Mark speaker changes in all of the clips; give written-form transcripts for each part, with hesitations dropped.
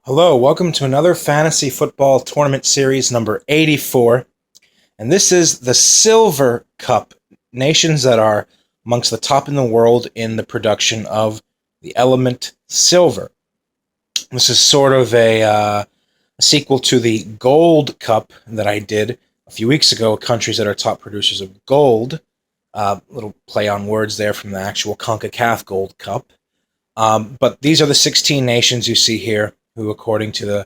Speaker 1: Hello, welcome to another Fantasy Football Tournament Series number 84. And this is the Silver Cup, nations that are amongst the top in the world in the production of the element silver. This is sort of a sequel to the Gold Cup that I did a few weeks ago, countries that are top producers of gold. Little play on words there from the actual CONCACAF Gold Cup. But these are the 16 nations you see here, who, according to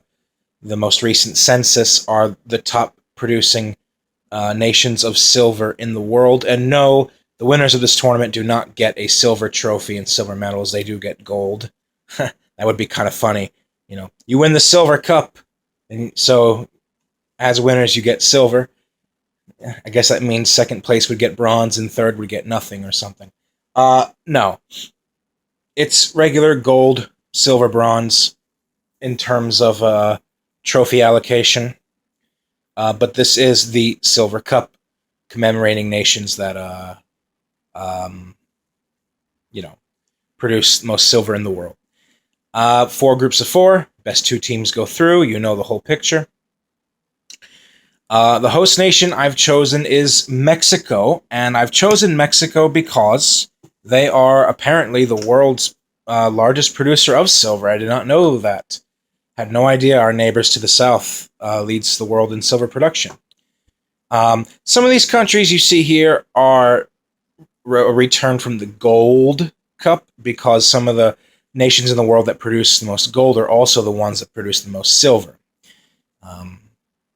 Speaker 1: the most recent census, are the top producing nations of silver in the world. And no, the winners of this tournament do not get a silver trophy and silver medals. They do get gold. That would be kind of funny. You know, you win the Silver Cup, and so as winners you get silver. I guess that means second place would get bronze and third would get nothing or something. No. It's regular gold, silver, bronze in terms of trophy allocation. But this is the Silver Cup, commemorating nations that, produce most silver in the world. 4 groups of 4. Best 2 teams go through. You know the whole picture. The host nation I've chosen is Mexico, and I've chosen Mexico because they are apparently the world's largest producer of silver. I did not know that. Had no idea our neighbors to the south leads the world in silver production. Some of these countries you see here are a return from the Gold Cup, because some of the nations in the world that produce the most gold are also the ones that produce the most silver.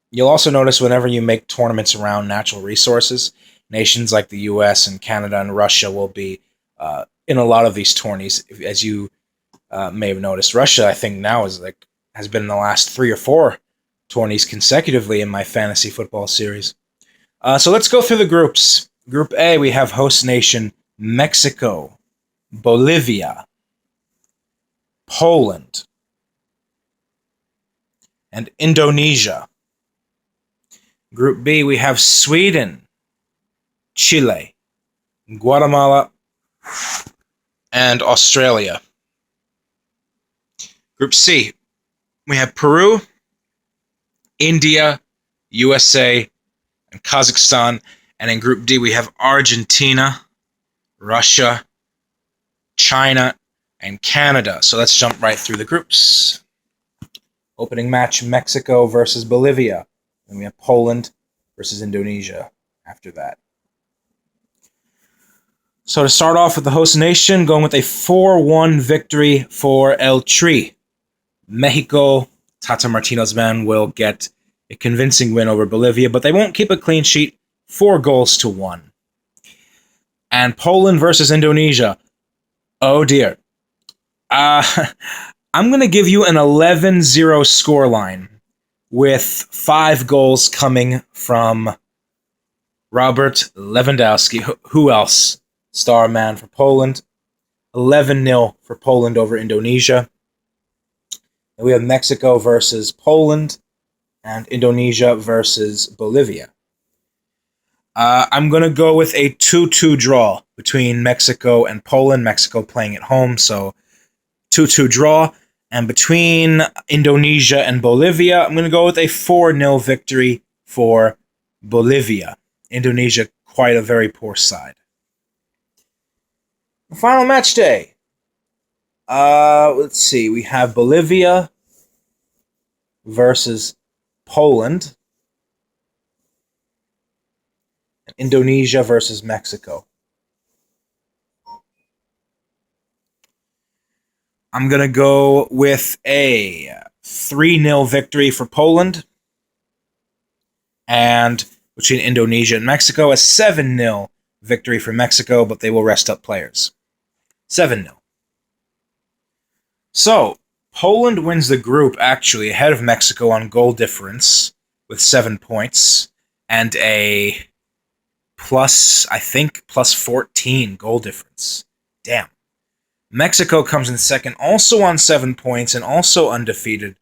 Speaker 1: You'll also notice whenever you make tournaments around natural resources, nations like the US and Canada and Russia will be in a lot of these tourneys. As you may have noticed, Russia, I think now has been in the last 3 or 4 tourneys consecutively in my fantasy football series. So let's go through the groups. Group A, we have host nation Mexico, Bolivia, Poland, and Indonesia. Group B, we have Sweden, Chile, Guatemala, and Australia. Group C, we have Peru, India, USA, and Kazakhstan. And in Group D, we have Argentina, Russia, China, and Canada. So let's jump right through the groups. Opening match, Mexico versus Bolivia. Then we have Poland versus Indonesia after that. So to start off with the host nation, going with a 4-1 victory for El Tri. Mexico, Tata Martino's men, will get a convincing win over Bolivia, but they won't keep a clean sheet. 4-1. And Poland versus Indonesia. Oh dear. I'm going to give you an 11-0 scoreline, with 5 goals coming from Robert Lewandowski. Who else? Star man for Poland. 11-0 for Poland over Indonesia. And we have Mexico versus Poland and Indonesia versus Bolivia. I'm going to go with a 2-2 draw between Mexico and Poland. Mexico playing at home, so 2-2 draw. And between Indonesia and Bolivia, I'm going to go with a 4-0 victory for Bolivia. Indonesia, quite a very poor side. The final match day. Let's see. We have Bolivia versus Poland. Indonesia versus Mexico. I'm going to go with a 3-0 victory for Poland. And between Indonesia and Mexico, a 7-0 victory for Mexico, but they will rest up players. 7-0. So, Poland wins the group, actually, ahead of Mexico on goal difference with 7 points and a plus 14 goal difference. Damn. Mexico comes in second, also on 7 points and also undefeated,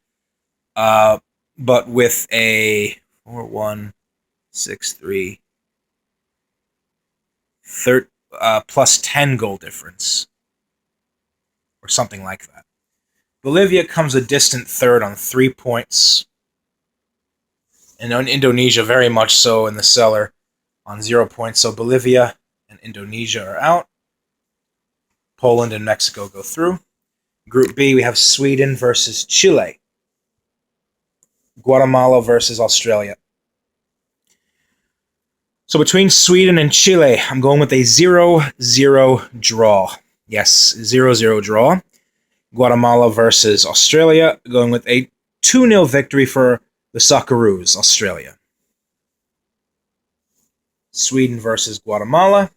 Speaker 1: but with a 4-1, 6-3, plus 10 goal difference, or something like that. Bolivia comes a distant third on 3 points. And Indonesia very much so in the cellar on 0 points. So Bolivia and Indonesia are out. Poland and Mexico go through. Group B, we have Sweden versus Chile. Guatemala versus Australia. So between Sweden and Chile, I'm going with a 0-0 draw. Yes, 0-0 draw. Guatemala versus Australia, going with a 2-0 victory for the Socceroos, Australia. Sweden versus Guatemala.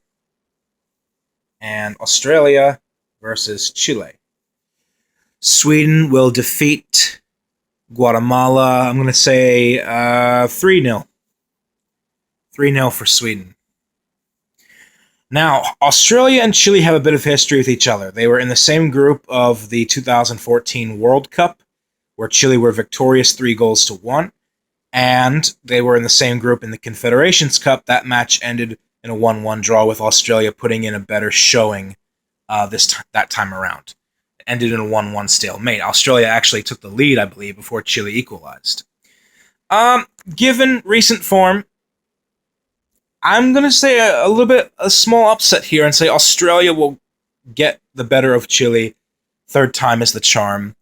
Speaker 1: And Australia versus Chile. Sweden will defeat Guatemala, I'm going to say 3-0. 3-0 for Sweden. Now, Australia and Chile have a bit of history with each other. They were in the same group of the 2014 World Cup, where Chile were victorious 3-1, and they were in the same group in the Confederations Cup. That match ended in a 1-1 draw, with Australia putting in a better showing that time around. It ended in a 1-1 stalemate. Australia actually took the lead, I believe, before Chile equalized. Given recent form, I'm going to say a small upset here and say Australia will get the better of Chile. Third time is the charm.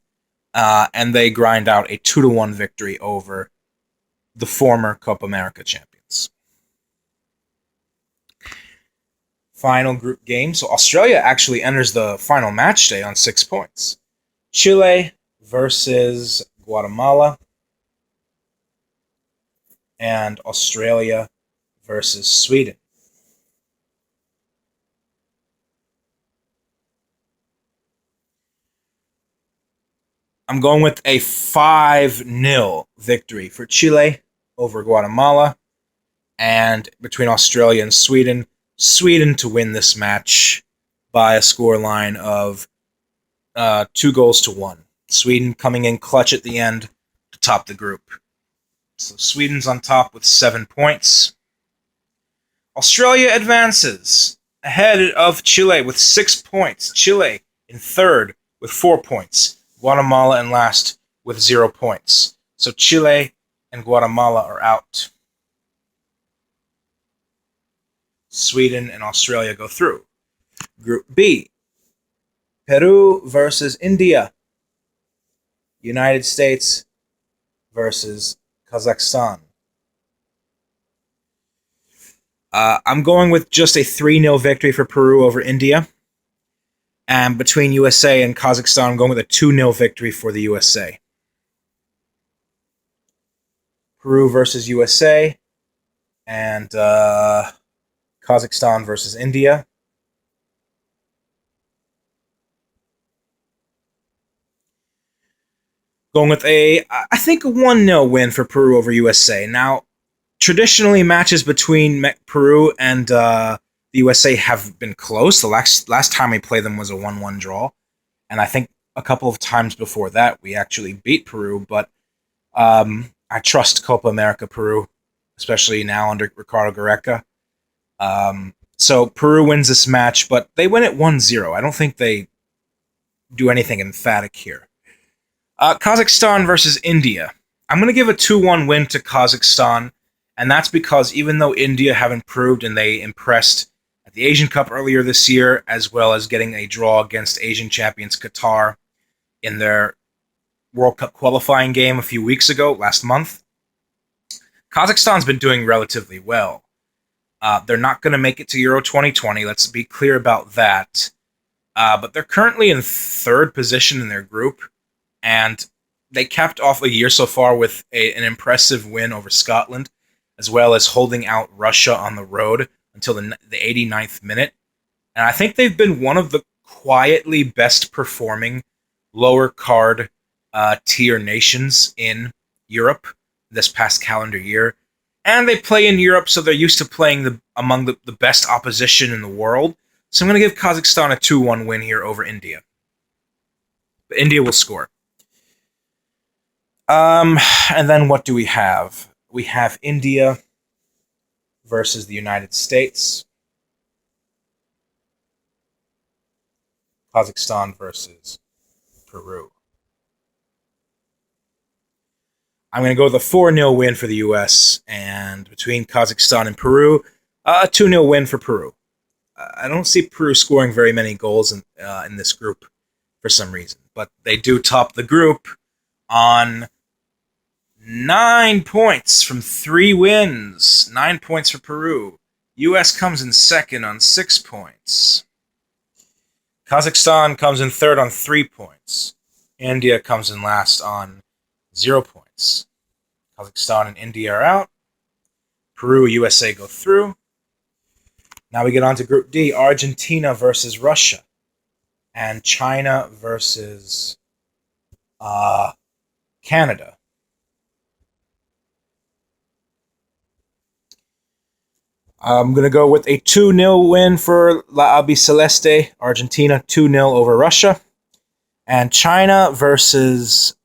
Speaker 1: And they grind out a 2-1 victory over the former Copa America champions. Final group game. So Australia actually enters the final match day on 6 points. Chile versus Guatemala. And Australia versus Sweden. I'm going with a 5-0 victory for Chile over Guatemala. And between Australia and Sweden, Sweden to win this match by a scoreline of 2-1. Sweden coming in clutch at the end to top the group. So Sweden's on top with 7 points. Australia advances ahead of Chile with 6 points. Chile in third with 4 points. Guatemala in last with 0 points. So Chile and Guatemala are out. Sweden and Australia go through. Group B, Peru versus India. United States versus Kazakhstan. I'm going with just a 3-0 victory for Peru over India. And between USA and Kazakhstan, I'm going with a 2-0 victory for the USA. Peru versus USA. And Kazakhstan versus India. Going with I think a 1-0 win for Peru over USA. Now, traditionally, matches between Peru and the USA have been close. The last time we played them was a 1-1 draw. And I think a couple of times before that, we actually beat Peru. But I trust Copa America Peru, especially now under Ricardo Gareca. So Peru wins this match, but they win it 1-0. I don't think they do anything emphatic here. Kazakhstan versus India. I'm going to give a 2-1 win to Kazakhstan, and that's because even though India have improved and they impressed at the Asian Cup earlier this year, as well as getting a draw against Asian champions Qatar in their World Cup qualifying game a few weeks ago, last month, Kazakhstan's been doing relatively well. They're not going to make it to Euro 2020, let's be clear about that. But they're currently in third position in their group, and they capped off a year so far with an impressive win over Scotland, as well as holding out Russia on the road until the 89th minute. And I think they've been one of the quietly best performing lower card tier nations in Europe this past calendar year. And they play in Europe, so they're used to playing among the best opposition in the world. So I'm going to give Kazakhstan a 2-1 win here over India. But India will score. And then what do we have? We have India versus the United States. Kazakhstan versus Peru. I'm going to go with a 4-0 win for the U.S. And between Kazakhstan and Peru, a 2-0 win for Peru. I don't see Peru scoring very many goals in this group for some reason. But they do top the group on 9 points from 3 wins. 9 points for Peru. U.S. comes in second on 6 points. Kazakhstan comes in third on 3 points. India comes in last on 0 points. Kazakhstan and India are out. Peru, USA go through. Now we get on to Group D. Argentina versus Russia. And China versus Canada. I'm going to go with a 2-0 win for La Albiceleste, Argentina, 2-0 over Russia. And China versus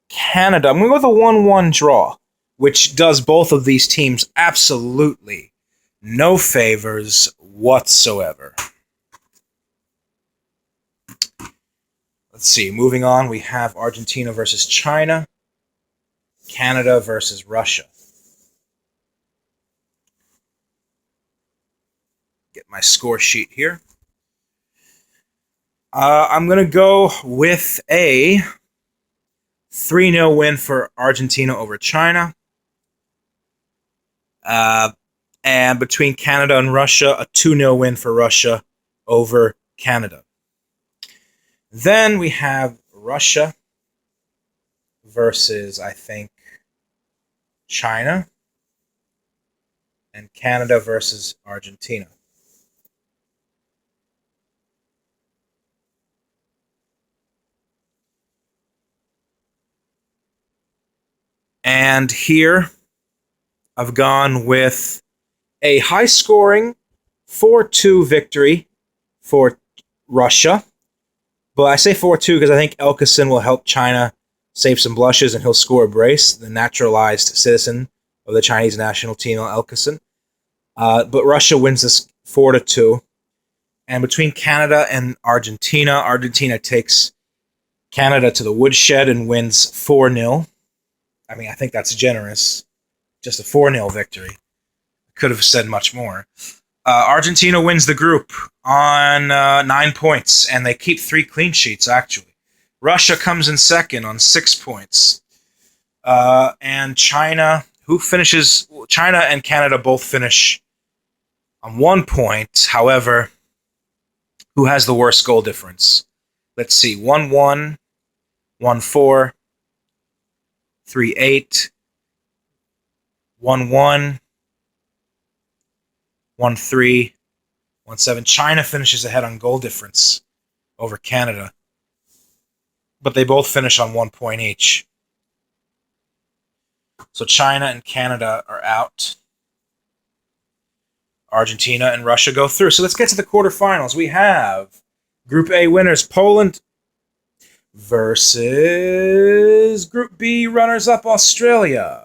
Speaker 1: Canada. I'm going to go with a 1-1 draw, which does both of these teams absolutely no favors whatsoever. Let's see. Moving on, we have Argentina versus China, Canada versus Russia. Get my score sheet here. I'm going to go with a 3-0 win for Argentina over China. And between Canada and Russia, a 2-0 win for Russia over Canada. Then we have Russia versus, I think, China. And Canada versus Argentina. And here, I've gone with a high-scoring 4-2 victory for Russia. But I say 4-2 because I think Elkison will help China save some blushes and he'll score a brace, the naturalized citizen of the Chinese national team, Elkison. But Russia wins this 4-2. And between Canada and Argentina, Argentina takes Canada to the woodshed and wins 4-0. I mean, I think that's generous. Just a 4-0 victory. Could have said much more. Argentina wins the group on 9 points, and they keep 3 clean sheets, actually. Russia comes in second on 6 points. And China, China and Canada both finish on 1 point. However, who has the worst goal difference? Let's see. 1-1, 1-4, 3-8, 1-1, 1-3, 1-7. China finishes ahead on goal difference over Canada. But they both finish on 1 point each. So China and Canada are out. Argentina and Russia go through. So let's get to the quarterfinals. We have Group A winners, Poland versus Group B runners-up, Australia.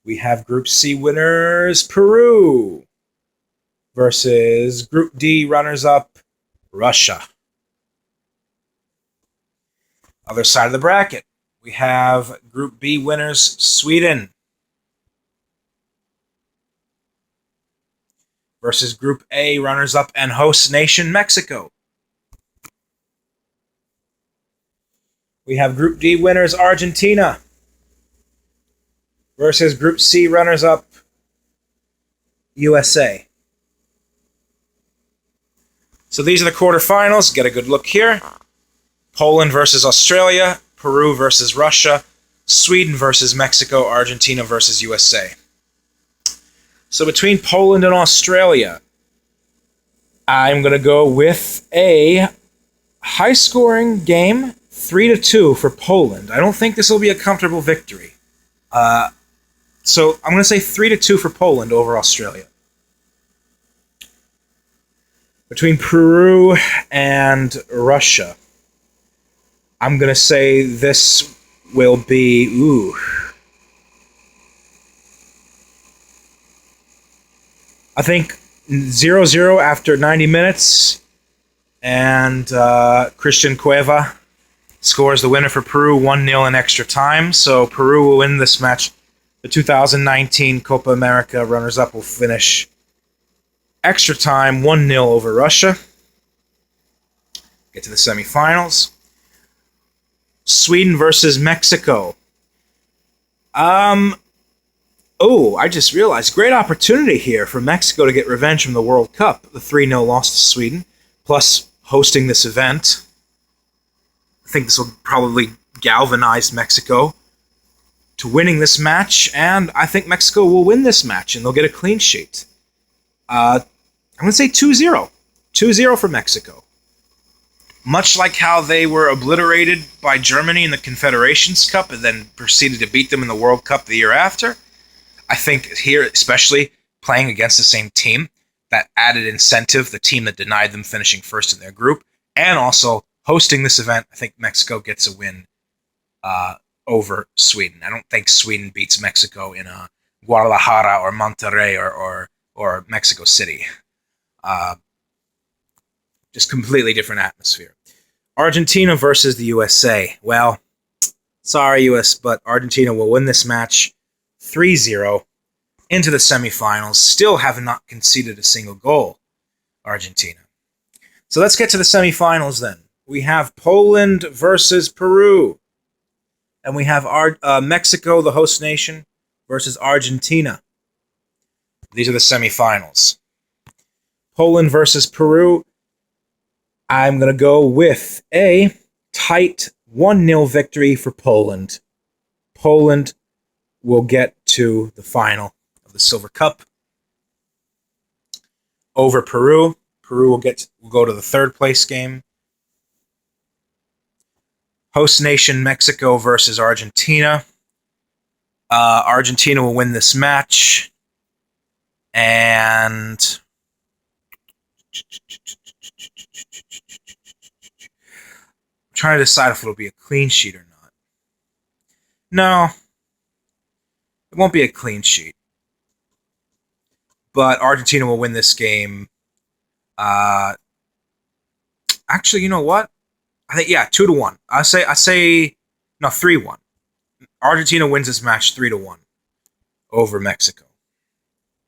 Speaker 1: We have Group C winners, Peru versus Group D runners-up, Russia. Other side of the bracket, we have Group B winners, Sweden versus Group A runners-up and host nation, Mexico. We have Group D winners, Argentina versus Group C runners-up, USA. So these are the quarterfinals. Get a good look here. Poland versus Australia, Peru versus Russia, Sweden versus Mexico, Argentina versus USA. So between Poland and Australia, I'm going to go with a high-scoring game, 3-2 for Poland. I don't think this will be a comfortable victory. So I'm going to say 3-2 for Poland over Australia. Between Peru and Russia, I'm going to say this will be... I think 0-0 after 90 minutes, and Christian Cueva scores the winner for Peru 1-0 in extra time. So Peru will win this match. The 2019 Copa America runners-up will finish extra time 1-0 over Russia. Get to the semifinals. Sweden versus Mexico. I just realized, great opportunity here for Mexico to get revenge from the World Cup. The 3-0 loss to Sweden, plus hosting this event. I think this will probably galvanize Mexico to winning this match, and I think Mexico will win this match, and they'll get a clean sheet. I'm going to say 2-0. 2-0 for Mexico. Much like how they were obliterated by Germany in the Confederations Cup and then proceeded to beat them in the World Cup the year after, I think here, especially playing against the same team, that added incentive, the team that denied them finishing first in their group, and also hosting this event, I think Mexico gets a win over Sweden. I don't think Sweden beats Mexico in Guadalajara or Monterrey or Mexico City. Just completely different atmosphere. Argentina versus the USA. Well, sorry, US, but Argentina will win this match 3-0 into the semifinals. Still have not conceded a single goal, Argentina. So let's get to the semifinals then. We have Poland versus Peru. And we have Mexico, the host nation, versus Argentina. These are the semifinals. Poland versus Peru. I'm going to go with a tight 1-0 victory for Poland. Poland will get to the final of the Silver Cup over Peru. Peru will go to the third place game. Host nation Mexico versus Argentina. Argentina will win this match. And I'm trying to decide if it'll be a clean sheet or not. No, it won't be a clean sheet. But Argentina will win this game. Actually, you know what? I think 2-1. I say 3-1. Argentina wins this match 3-1 over Mexico.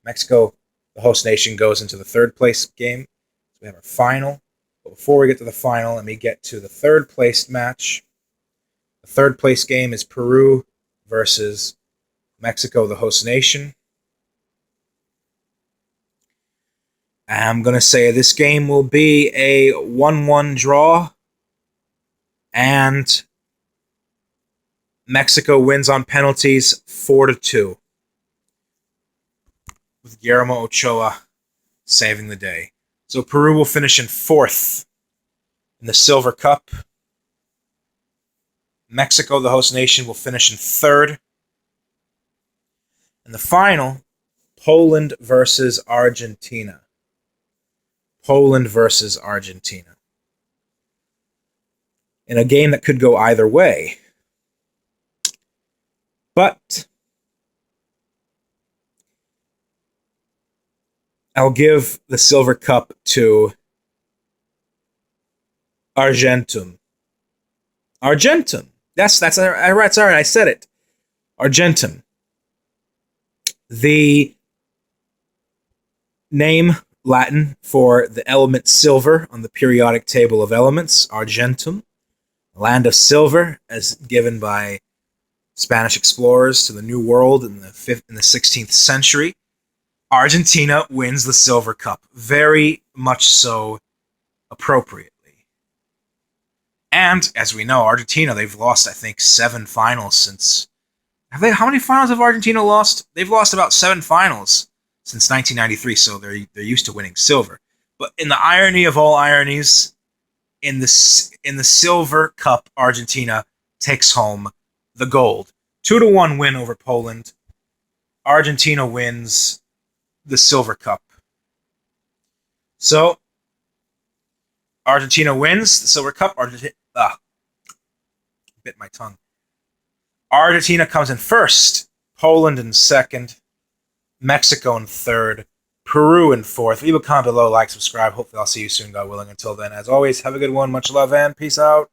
Speaker 1: Mexico, the host nation, goes into the third place game. So we have our final. But before we get to the final, let me get to the third place match. The third place game is Peru versus Mexico, the host nation. I'm going to say this game will be a 1-1 draw. And Mexico wins on penalties 4-2. With Guillermo Ochoa saving the day. So Peru will finish in fourth in the Silver Cup. Mexico, the host nation, will finish in third. And the final, Poland versus Argentina. Poland versus Argentina. In a game that could go either way. But I'll give the Silver Cup to Argentum. Argentum. That's all right. I said it. Argentum. The name Latin for the element silver on the periodic table of elements, Argentum. Land of silver, as given by Spanish explorers to the New World in the 16th century. Argentina wins the Silver Cup. Very much so appropriately. And, as we know, Argentina, they've lost, I think, 7 finals since... How many finals have Argentina lost? They've lost about 7 finals since 1993, so they're used to winning silver. But in the irony of all ironies, in the Silver Cup, Argentina takes home the gold. 2-1 win over Poland. Argentina wins the Silver Cup. So, Argentina wins the Silver Cup. Bit my tongue. Argentina comes in first. Poland in second. Mexico in third. Peru in fourth. Leave a comment below, like, subscribe. Hopefully I'll see you soon, God willing. Until then, as always, have a good one. Much love and peace out.